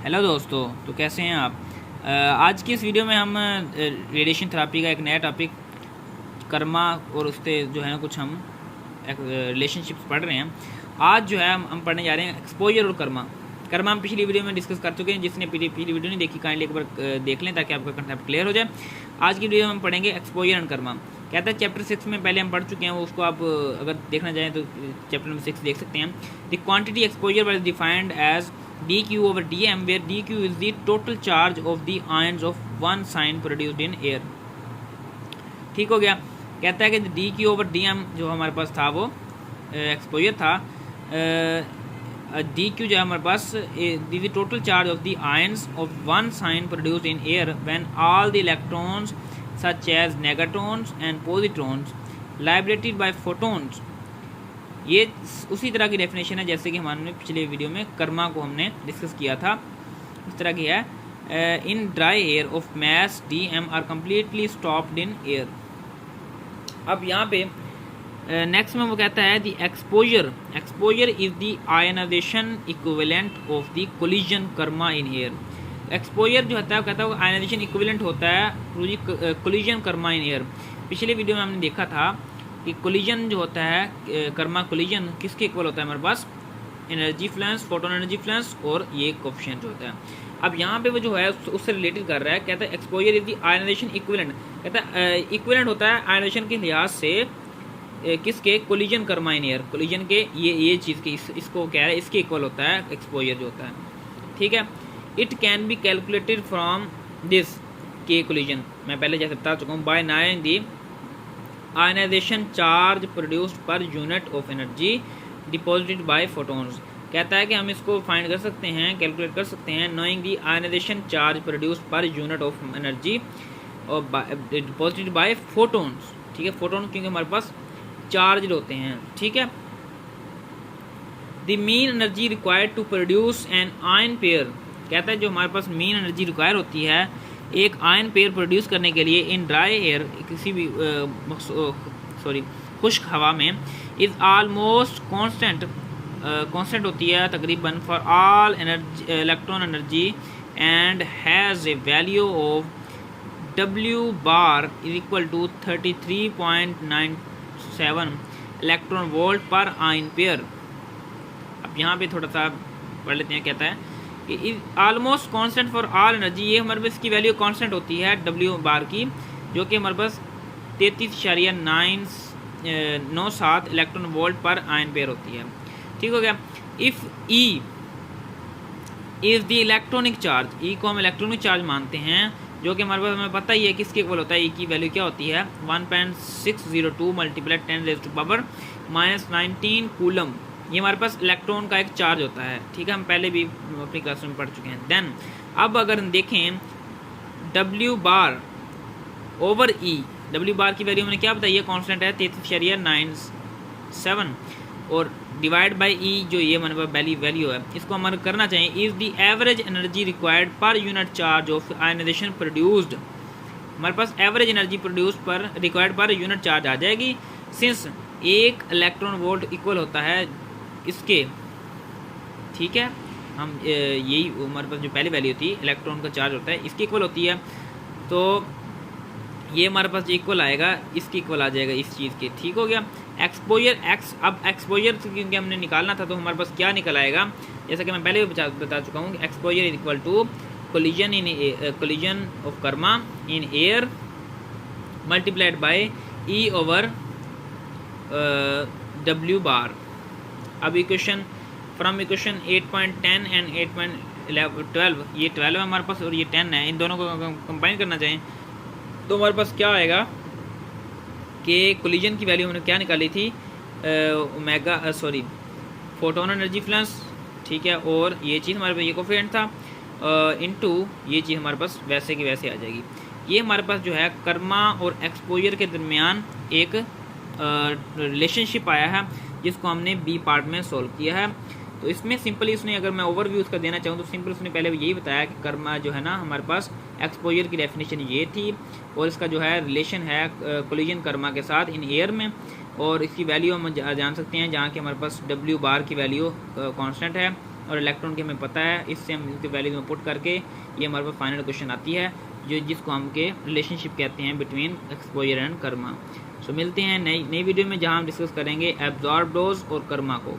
Hello दोस्तों, तो कैसे हैं आप। आज की इस वीडियो में हम रेडिएशन थेरापी का एक नया टॉपिक कर्मा और उससे जो है ना कुछ हम रिलेशनशिप्स पढ़ रहे हैं। आज जो है हम पढ़ने जा रहे हैं एक्सपोजर और कर्मा। कर्मा हम पिछली वीडियो में डिस्कस कर चुके हैं। जिसने पिछली वीडियो नहीं देखी काइंडली एक बार देख लें ताकि आपका कंसेप्ट क्लियर हो जाए। आज की वीडियो में हम पढ़ेंगे एक्सपोजर एंड कर्मा। कहता है चैप्टर 6 में पहले हम पढ़ चुके हैं, वो उसको आप अगर देखना चाहें तो चैप्टर नंबर 6 देख सकते हैं। The quantity exposure was defined as dq over dm, where dq is the total charge of the ions of one sign produced in air। ठीक हो गया। कहता है कि dq over dm जो हमारे पास था वो एक्सपोजर था। dq जो है हमारे पास the total charge of the ions of one sign produced in air when all the electrons such as negatons and positrons liberated by photons। ये उसी तरह की डेफिनेशन है जैसे कि हमारे पिछले वीडियो में कर्मा को हमने डिस्कस किया था, इस तरह की है। In dry air of mass D M R completely stopped in air. अब यहाँ पे नेक्स्ट में वो कहता है the exposure is the ionization equivalent of the collision kerma in air. Exposure जो होता है कहता है आयनाइजेशन इक्विवेलेंट होता है कोलिजन कर्मा इन एयर। पिछले वीडियो में हमने देखा था कि कोलिजन जो होता है कर्मा कोलिजन किसके इक्वल होता है हमारे पास, energy flux, photon energy flux और ये कोफिशिएंट जो होता है। अब यहाँ पे वो जो है उससे रिलेटेड कर रहा है। कहता है exposure is the ionization equivalent. कहता है इक्विवेलेंट होता है आयनाइजेशन के लिहाज से किसके, collision kerma in air. Collision के ये चीज़ के इसको कह रहा है इसके इक्वल होता है एक्सपोजर जो होता है। ठीक है। It can be calculated from this के कोलिजन, मैं पहले जैसे बता चुका हूँ, by knowing the ionization charge produced per unit of energy deposited by photons. कहता है कि हम इसको फाइंड कर सकते हैं, कैलकुलेट कर सकते हैं knowing the ionization charge produced per unit of energy और डिपॉजिटेड बाय फोटोन्स। ठीक है, फोटोन क्योंकि हमारे पास चार्ज होते हैं। ठीक है। The mean energy required to produce an ion pair. कहता है जो हमारे पास मीन एनर्जी रिक्वायर होती है एक आयन पेयर प्रोड्यूस करने के लिए इन ड्राई एयर किसी भी खुश्क हवा में इज़ आलमोस्ट कांस्टेंट होती है तकरीबन for all electron energy and has a value of W bar is equal to 33.97 electron volt per ion pair. अब यहाँ पे थोड़ा सा पढ़ लेते हैं। कहता है कि almost constant for all energy, ये हमारे पास इसकी वैल्यू कांस्टेंट होती है W बार की, जो कि हमारे पास 33.997 electron volt per ion pair होती है। ठीक हो गया। If E is the electronic charge, E को हम इलेक्ट्रॉनिक चार्ज मानते हैं, जो कि हमारे पास हमें पता ही है किसके इक्वल होता है। E की वैल्यू क्या होती है 1.602 मल्टीप्लाई 10⁻⁻19 कूलम। ये हमारे पास इलेक्ट्रॉन का एक चार्ज होता है। ठीक है, हम पहले भी अपनी क्लास में पढ़ चुके हैं। देन अब अगर हम देखें W बार ओवर E, W बार की वैल्यू मैंने क्या बताई है, कांस्टेंट है 33.97 और डिवाइड बाय E जो ये हमारे पास वैल्यू है, इसको हमारे करना चाहिए is the average energy required per unit charge of ionization produced. हमारे पास average energy produce per required per unit charge आ जाएगी, सिंस एक इलेक्ट्रॉन वोल्ट इक्वल होता है इसके। ठीक है, हम यही हमारे पास जो पहली वैल्यू थी इलेक्ट्रॉन का चार्ज होता है इसकी इक्वल होती है, तो ये हमारे पास इक्वल आएगा, इसकी इक्वल आ जाएगा इस चीज़ के। ठीक हो गया। एक्सपोजर एक्स, अब एक्सपोजर क्योंकि हमने निकालना था तो हमारे पास क्या निकल आएगा, जैसा कि मैं पहले भी बता चुका हूँ, exposure is equal to collision of kerma in air multiplied by E over W bar. अब इक्वेशन फ्रॉम इक्वेशन 8.10 एंड 8.12, ये 12 है हमारे पास और ये 10 है, इन दोनों को कंबाइन करना चाहिए तो हमारे पास क्या आएगा कि कोलिजन की वैल्यू हमने क्या निकाली थी, फोटोन एनर्जी फ्लक्स। ठीक है, और ये चीज़ हमारे पास ये कोफिशिएंट था इनटू ये चीज़ हमारे पास वैसे की वैसे आ जाएगी। ये हमारे पास जो है कर्मा और एक्सपोजर के दरमियान एक रिलेशनशिप आया है जिसको हमने बी पार्ट में सॉल्व किया है। तो इसमें सिंपली उसने, अगर मैं ओवरव्यू उसका देना चाहूँ तो सिंपल उसने पहले यही बताया कि कर्मा जो है ना हमारे पास एक्सपोजर की डेफिनेशन ये थी और इसका जो है रिलेशन है कोलिजन कर्मा के साथ इन एयर में, और इसकी वैल्यू हम जान सकते हैं जहाँ कि हमारे पास W बार की वैल्यू कांस्टेंट है और इलेक्ट्रॉन की हमें पता है, इससे हम इसकी वैल्यूज में पुट करके ये हमारे पास फाइनल क्वेश्चन आती है जिसको हम के रिलेशनशिप कहते हैं बिटवीन एक्सपोजर एंड कर्मा। सो मिलते हैं नई वीडियो में जहां हम डिस्कस करेंगे एब्जॉर्ब डोज और कर्मा को।